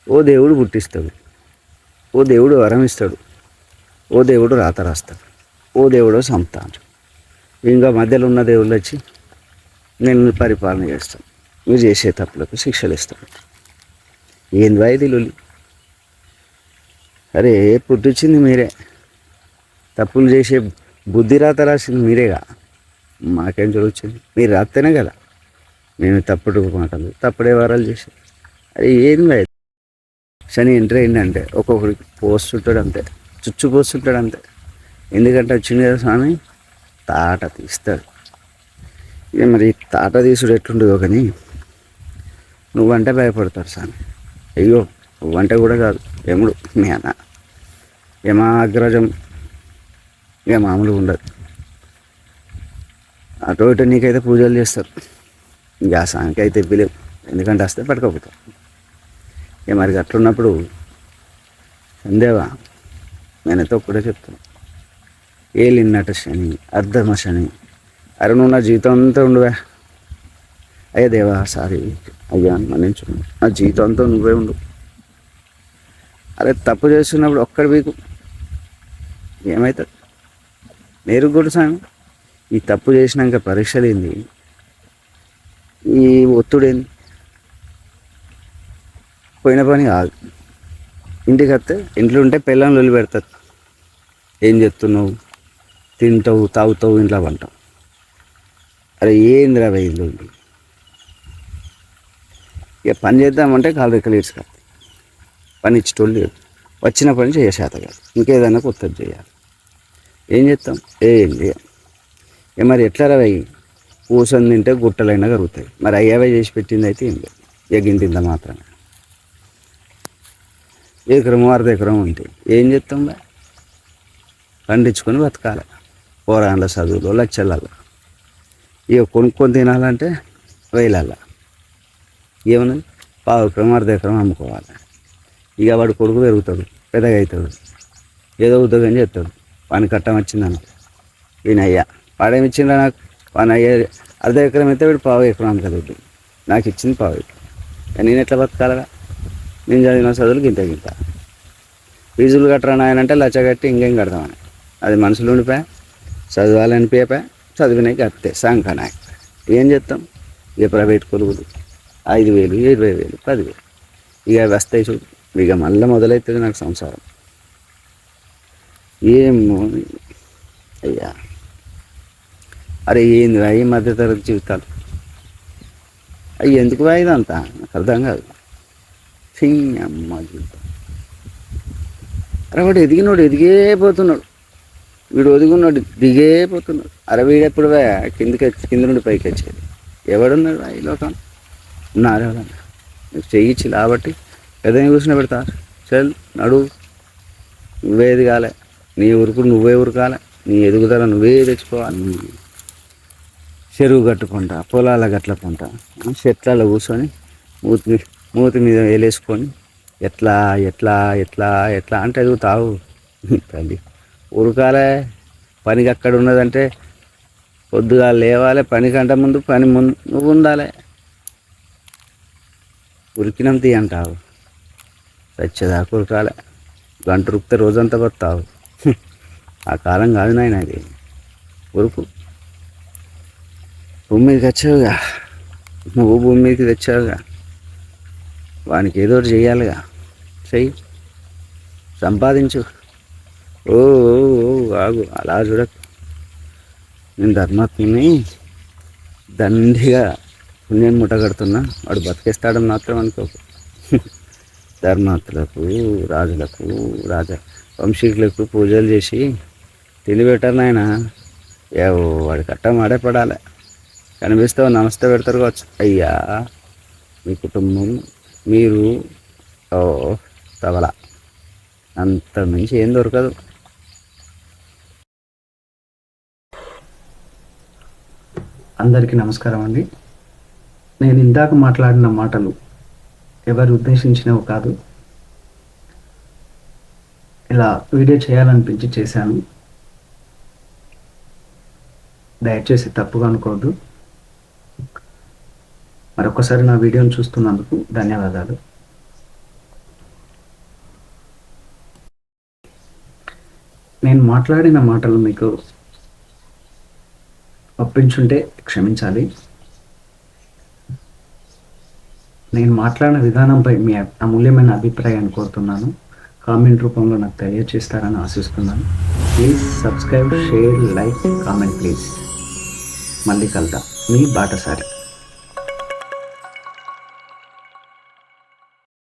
ఓ దేవుడు పుట్టిస్తాడు, ఓ దేవుడు వరం ఇస్తాడు, ఓ దేవుడు రాత రాస్తాడు, ఓ దేవుడు సంతానం. ఇంకా మధ్యలో ఉన్న దేవుళ్ళు వచ్చి నేను పరిపాలన చేస్తాను, మీరు చేసే తప్పులకు శిక్షలు ఇస్తాడు. ఏంది ఇది లొల్లి? అరే పుట్టించింది మీరే, తప్పులు చేసే బుద్ధి రాత రాసింది మీరేగా, మాకేం జరుగుతుంది? మీరు రాస్తేనే కదా మేము తప్పుడు మాటలు తప్పుడే వారాలు చేసాం. అది ఏంది శని ఎంటర్ అయిందంటే ఒక్కొక్కరికి పోస్తుంటాడు అంతే, చుచ్చు పోస్తుంటాడు అంతే. ఎందుకంటే వచ్చింది కదా స్వామి, తాట తీస్తాడు. ఇక మరి తాట తీసుడు ఎట్లుండదో కానీ నువ్వంటే భయపడతారు స్వామి. అయ్యో నువ్వంటే కూడా కాదు, యముడు మీ అన్న యమాగ్రజం ఇక మామూలుగా ఉండదు. అటు ఇటు నీకైతే పూజలు చేస్తారు, ఇంకా ఆ స్వామికి అయితే ఇవ్వలేవు, ఎందుకంటే వస్తే పట్టుకోపోతావు. ఇక మరి అట్లున్నప్పుడు సందేవా నేనైతే ఒక్కడే చెప్తాను, ఏలిన్నట శని అర్ధమ శని. అరే నువ్వు నా జీవితం అంతా ఉండువే, అయ్యా దేవా సారీ అయ్యా మన్నించు, నా జీవితం అంతా నువ్వే ఉండు. అరే తప్పు చేస్తున్నప్పుడు ఒక్కడి వీకు ఏమవుతుంది? మీరు కూడా సాయం ఈ తప్పు చేసినాక పరీక్షలు ఏంది, ఈ ఒత్తిడేంది? పోయిన పని కాదు. ఇంటికి వస్తే ఇంట్లో ఉంటే పిల్లలు వదిలి పెడతారు, ఏం చెప్తున్నావు, తింటావు తాగుతావు ఇంట్లో పంటావు. అరే ఏందిరా ఇల్లు? ఇక పని చేద్దామంటే కాలు రెక్కలు ఇచ్చుకోవాలి, పని ఇచ్చేటోళ్ళు లేదు, వచ్చిన పని చేసేత కాదు, ఇంకేదైనా కొత్తది చేయాలి. ఏం చేస్తాం? ఏంది ఇక మరి ఎట్లా రవి? కూర్చొని తింటే గుట్టలైనా కరుగుతాయి. మరి అయ్యావే చేసి పెట్టింది అయితే ఏం లేదు, ఎగింటింత మాత్రమే. ఎకరం అర్ధ ఎకరం ఉంటే ఏం చేస్తాం? పండించుకొని బతకాలి. పోరాళ్ళ చదువులో లక్షలలో, ఇక కొనుక్కొని తినాలంటే వేలల్లో. ఏమన్నది? పావు ఎకరం అర్ధ ఎకరం అమ్ముకోవాలి. ఇక వాడు కొడుకు పెరుగుతాడు, పెద్దగా అవుతాడు, ఏదో ఉద్యోగం చేస్తాడు, పని కట్టం వచ్చిందను ఈయనయ్యా వాడేమి ఇచ్చిండ నాకు, పని అయ్యే అర్ధ ఎకరం అయితే వీడు పావు ఎకరం అమ్మకదు, నాకు ఇచ్చింది పావు ఎకరం. నేను ఎట్లా బతకాలరా? నేను చదివిన చదువులు గింత ఫీజులు కట్టరా నాయనంటే లచ్చ కట్టి ఇంకేం కడతామని అది మనసులో ఉండిపోయా, చదవాలనిపోయా, చదివినాయి కడితే సంఖనాయ. ఏం చేస్తాం? ఇక ప్రైవేట్ కొలువులు 5,000 20,000 10,000 ఇక వస్తాయి చూడు. ఇక మళ్ళీ మొదలవుతుంది నాకు సంసారం. ఏమో అయ్యా, అరే ఏంది ఈ మధ్యతరగతి జీవితాలు అవి ఎందుకు ఇదంతా నాకు అర్థం కాదు. అమ్మ జీవితం. అరే వాడు ఎదిగినోడు ఎదిగే పోతున్నాడు, వీడు ఒదిగున్నాడు దిగే పోతున్నాడు. అరే వీడెప్పుడు కింద నుండి పైకి వచ్చేది? ఎవడున్నాడు ఈ లోకం? ఉన్నారు ఎవరన్నా? నీకు చెయ్యిచ్చి కాబట్టి ఏదైనా కూర్చుని పెడతారు, చల్ నడు, నువ్వే ఎదగాలి, నీ ఉరుకుడు నువ్వే ఉరకాలి, నీ ఎదుగుదల నువ్వే తెచ్చుకోవాలి. చెరువు కట్టుకుంటా, పొలాల గట్ల కొంటా, చెట్లలో కూర్చొని మూతి మీద వేలేసుకొని ఎట్లా ఎట్లా ఎట్లా ఎట్లా అంటే ఎదుగుతావు తల్లి. ఉరకాలే, పనికి అక్కడ ఉన్నదంటే పొద్దుగా లేవాలి, పనికంటే ముందు నువ్వు ఉండాలి. ఉరికినం తీ అంటావు, వచ్చేదాకా ఉరకాలే, గంట ఉరికితే రోజంతా బతావు. ఆ కాలం కాదు నాయన అది. ఉరుకు, భూమి మీదకి వచ్చావుగా, నువ్వు భూమి మీదకి తెచ్చావుగా, వానికి ఏదో ఒకటి చెయ్యాలిగా, చెయ్యి, సంపాదించు. ఓ ఆగు, అలా చూడకు. నేను ధర్మాత్మని దండిగా పుణ్యం ముట్టగడుతున్నా, వాడు బతికేస్తాడని మాత్రం అనుకోకు. ధర్మాత్తులకు, రాజులకు, వంశీకులకు పూజలు చేసి తిండి పెట్టారు నాయన. వాడి కట్ట మాడే పడాలి, కనిపిస్తే నమస్తే పెడతారు కావచ్చు. అయ్యా మీ కుటుంబం మీరు తవల, అంత మించి ఏం దొరకదు. అందరికీ నమస్కారం అండి. నేను ఇందాక మాట్లాడిన మాటలు ఎవరు ఉద్దేశించినవి కాదు, ఇలా వీడియో చేయాలనిపించి చేశాను. దయచేసి తప్పుగా అనుకోవద్దు. మరొకసారి నా వీడియోని చూస్తున్నందుకు ధన్యవాదాలు. నేను మాట్లాడిన మాటలు మీకు ఒప్పించుంటే క్షమించాలి. నేను మాట్లాడిన విధానంపై మీ అమూల్యమైన అభిప్రాయాన్ని కోరుతున్నాను. కామెంట్ రూపంలో నాకు తెలియజేస్తారని ఆశిస్తున్నాను. Please subscribe, share, like, comment please. మళ్ళీ కలుద్దాం. మీ బాటసారి.